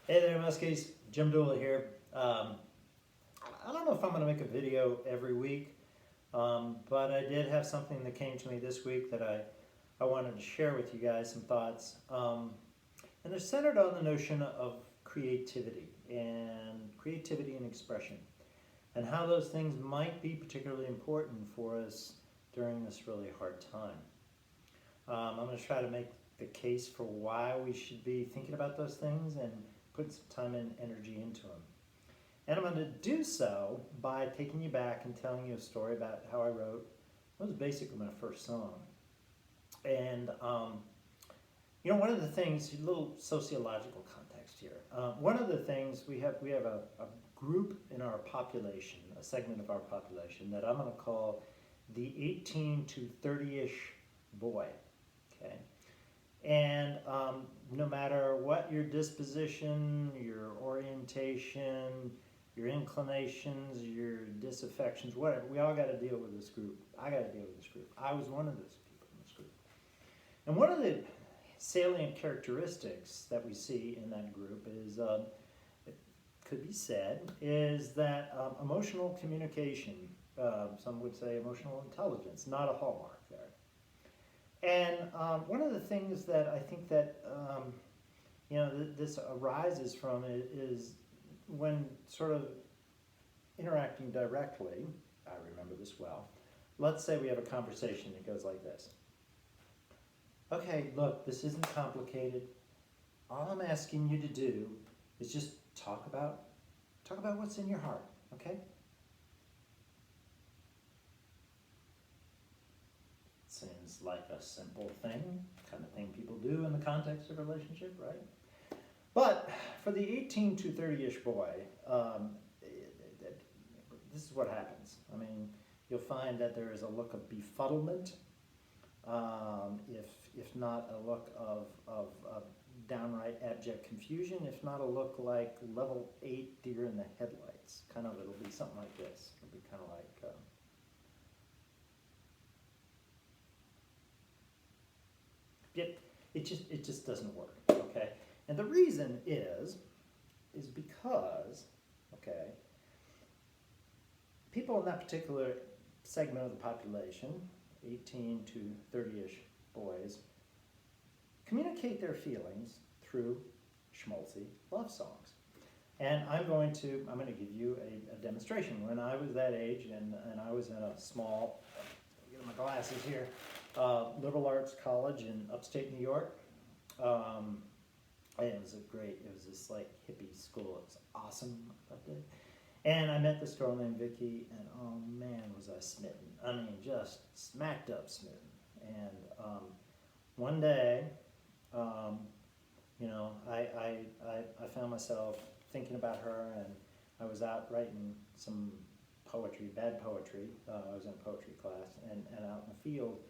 Hey there, Muskies. Jim Dooley here. I don't know if I'm going to make a video every week, but I did have something that came to me this week that I wanted to share with you guys, some thoughts. And they're centered on the notion of creativity and expression, and how those things might be particularly important for us during this really hard time. I'm going to try to make the case for why we should be thinking about those things and put some time and energy into them. And I'm going to do so by taking you back and telling you a story about how I wrote what was basically my first song. And one of the things, a little sociological context here. One of the things we have a group in our population, a segment of our population that I'm going to call the 18 to 30-ish boy. Okay. And no matter what your disposition, your orientation, your inclinations, your disaffections, whatever, we all got to deal with this group. I got to deal with this group. I was one of those people in this group. And one of the salient characteristics that we see in that group is, it could be said, is that emotional communication, some would say emotional intelligence, not a hallmark there. And one of the things that I think that this arises from is when sort of interacting directly. I remember this well. Let's say we have a conversation that goes like this. Okay, look, this isn't complicated. All I'm asking you to do is just talk about what's in your heart, okay? Seems like a simple thing, kind of thing people do in the context of a relationship, right? But for the 18 to 30-ish boy, this is what happens. I mean, you'll find that there is a look of befuddlement, if not a look of downright abject confusion, if not a look like level 8 deer in the headlights. Kind of, it'll be something like this. It'll be kind of like... It just doesn't work, okay? And the reason is because, okay, people in that particular segment of the population, 18 to 30-ish boys, communicate their feelings through schmaltzy love songs. And I'm going to give you a demonstration. When I was that age and I was in a small, get my glasses here, liberal arts college in upstate New York. It was this like hippie school. It was awesome. I loved it. And I met this girl named Vicky, and oh man, was I smitten. I mean, just smacked up smitten. And one day, I found myself thinking about her, and I was out writing some poetry, bad poetry. I was in a poetry class, and out in the field.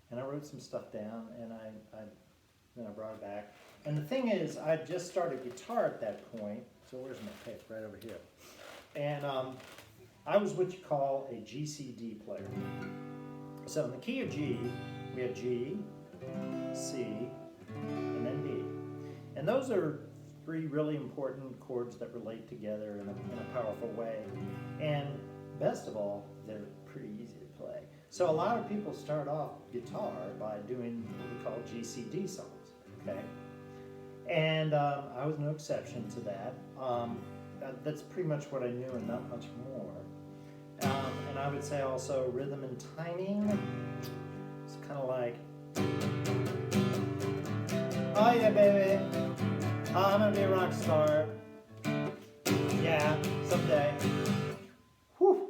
And I wrote some stuff down, and then I brought it back. And the thing is, I just started guitar at that point. So where's my pick? Right over here. And I was what you call a GCD player. So in the key of G, we have G, C, and then D. And those are three really important chords that relate together in a powerful way. And best of all, they're pretty easy to play. So a lot of people start off guitar by doing what we call GCD songs, okay? And I was no exception to that. That's pretty much what I knew and not much more. And I would say also rhythm and timing. It's kind of like, oh yeah, baby, I'm gonna be a rock star. Yeah, someday. Whew.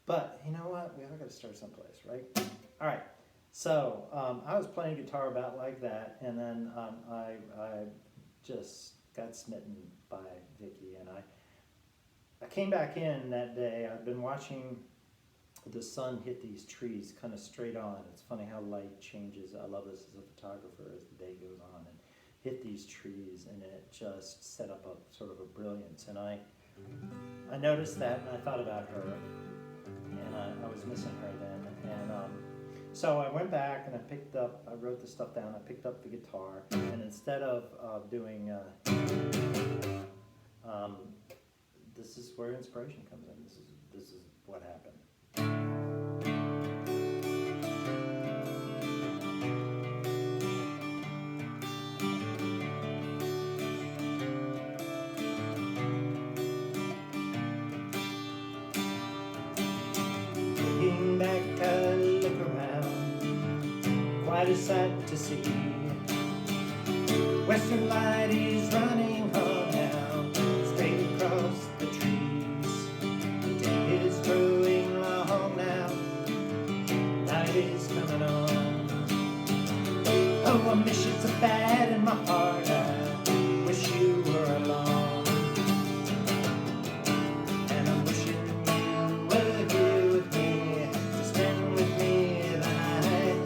But you know what? We all got to start someplace, right? All right. So I was playing guitar about like that, and then I just got smitten by Vicky, and I came back in that day. I've been watching the sun hit these trees kind of straight on. It's funny how light changes. I love this as a photographer as the day goes on, and hit these trees, and it just set up a sort of a brilliance. And I noticed that, and I thought about her. And I was missing her then, and So I went back and I wrote the stuff down, I picked up the guitar, and instead of doing, um, this is where inspiration comes in. This is what happened. Looking back, I look around, quite a sight to see. Western light is running on now, straight across the trees. The day is growing long now, night is coming on. Oh, I miss you so bad in my heart, I wish you were along. And I'm wishing you were here with me, to spend with me the night,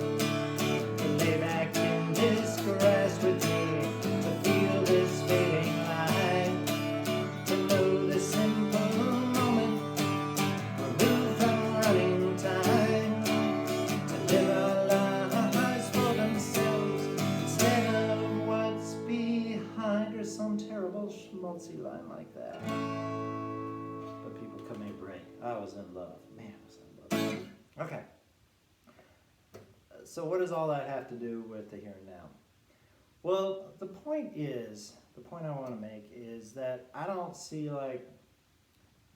to lay back in this grass with me, to feel this fading light, to know this simple moment, removed from running time, to live our lives for themselves instead of what's behind, or some terrible schmaltzy line like that. But people come in brain. I was in love. Man, I was in love. Okay. So what does all that have to do with the here and now? Well, the point I want to make is that I don't see like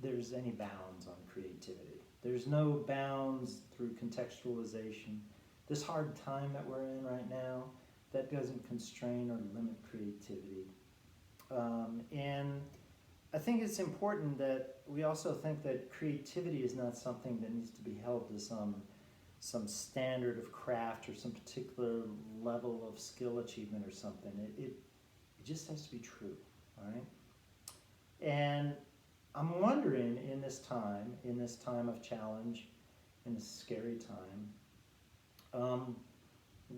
there's any bounds on creativity. There's no bounds through contextualization. This hard time that we're in right now, that doesn't constrain or limit creativity. And I think it's important that we also think that creativity is not something that needs to be held to some standard of craft or some particular level of skill achievement or something. It just has to be true, all right? And I'm wondering in this time of challenge, in this scary time,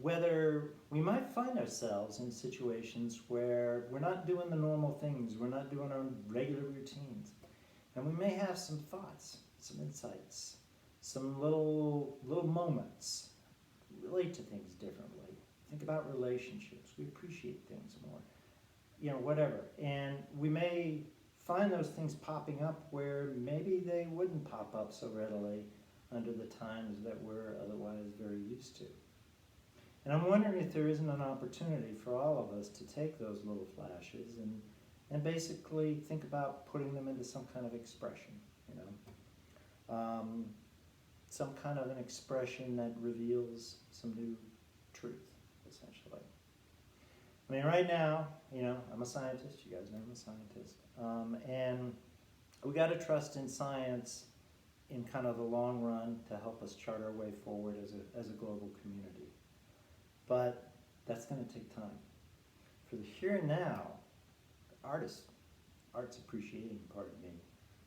whether we might find ourselves in situations where we're not doing the normal things, we're not doing our regular routines, and we may have some thoughts, some insights, some little moments, relate to things differently, think about relationships, we appreciate things more, whatever. And we may find those things popping up where maybe they wouldn't pop up so readily under the times that we're otherwise very used to. And I'm wondering if there isn't an opportunity for all of us to take those little flashes and basically think about putting them into some kind of expression, some kind of an expression that reveals some new truth, essentially. I mean, right now, I'm a scientist. You guys know I'm a scientist. And we got to trust in science in kind of the long run to help us chart our way forward as a global community. But that's going to take time. For the here and now, art's appreciating part of me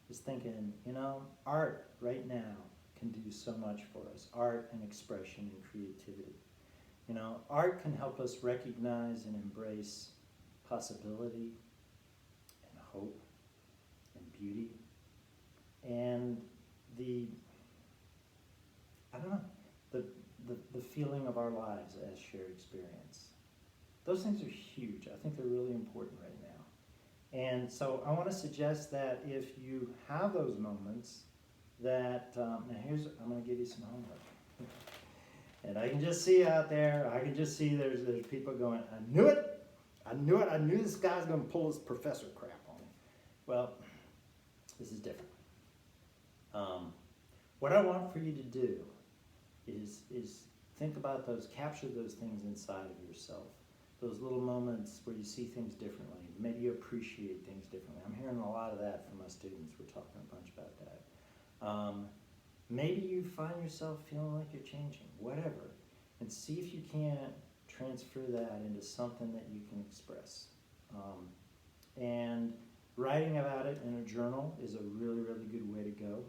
is thinking, art right now can do so much for us. Art and expression and creativity. Art can help us recognize and embrace possibility and hope and beauty and the feeling of our lives as shared experience. Those things are huge. I think they're really important right now. And so I want to suggest that if you have those moments that, now I'm going to give you some homework. And I can just see out there, there's people going, I knew it, I knew this guy's going to pull his professor crap on me. Well, this is different. What I want for you to do is think about capture those things inside of yourself. Those little moments where you see things differently. Maybe you appreciate things differently. I'm hearing a lot of that from my students. We're talking a bunch about that. Maybe you find yourself feeling like you're changing, whatever. And see if you can't transfer that into something that you can express. And writing about it in a journal is a really, really good way to go.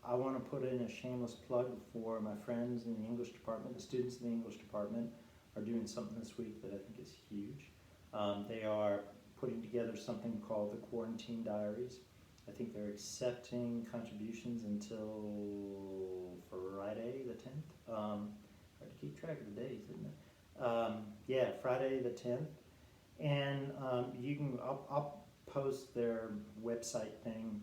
I want to put in a shameless plug for my friends in the English department. The students in the English department are doing something this week that I think is huge. They are putting together something called the Quarantine Diaries. I think they're accepting contributions until Friday the 10th. Hard to keep track of the days, isn't it? Yeah, Friday the 10th. And I'll post their website thing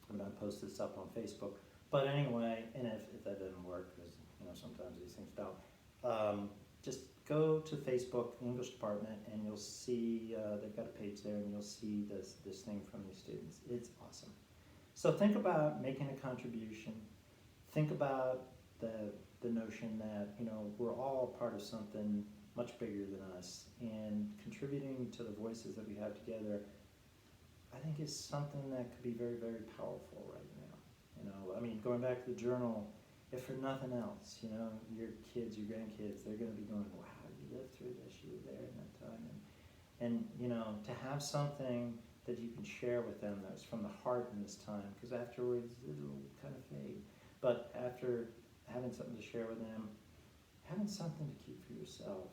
when I post this up on Facebook. But anyway, and if that doesn't work, because sometimes these things don't, just go to Facebook English department and you'll see they've got a page there, and you'll see this thing from these students. It's awesome. So think about making a contribution. Think about the notion that we're all part of something much bigger than us, and contributing to the voices that we have together, I think, is something that could be very, very powerful right now. I mean, going back to the journal, if for nothing else, your kids, your grandkids, they're going to be going, wow, you lived through this, you were there in that time. And to have something that you can share with them that's from the heart in this time, because afterwards it'll kind of fade. But after having something to share with them, having something to keep for yourself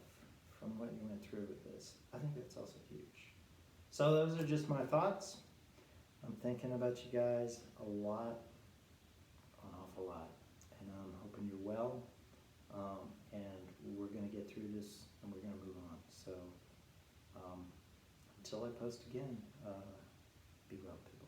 from what you went through with this, I think that's also huge. So those are just my thoughts. I'm thinking about you guys a lot, an awful lot, and I'm hoping you're well, and we're going to get through this, and we're going to move on. So until I post again, be well, people.